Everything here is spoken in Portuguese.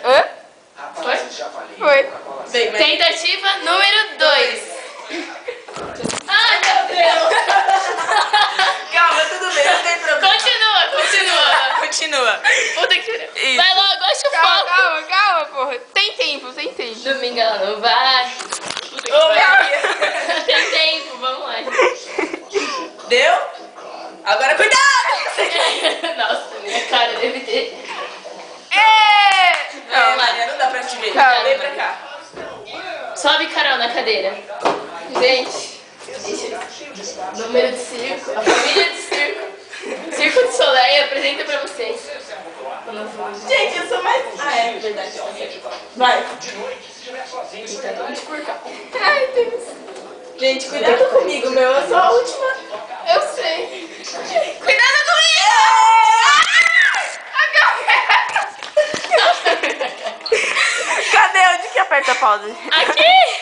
Hã? Foi? Foi. Tentativa número 2. Ai, meu Deus! Calma, tudo bem, não tem problema. Continua. Continua. Puta que... Isso. Vai logo, acho o Calma, foco. calma, porra. Tem tempo, tem tempo. Domingo ela não vai. Ô, Maria. Tem tempo, vamos lá. Deu? Agora cuidado! Nossa, minha cara deve ter. Não, Maria, não dá pra te ver. Calma. Vem pra cá. Sobe, Carol, na cadeira. Gente, número de circo, a família de circo. Circo de Soleil apresenta pra vocês. Gente, eu sou mais... Ah, é verdade. Vai. Ai, Deus. Gente, cuidado comigo, meu. Eu sou a última. Eu sei. Cuidado comigo! Cadê? Onde que aperta a pausa? Aqui!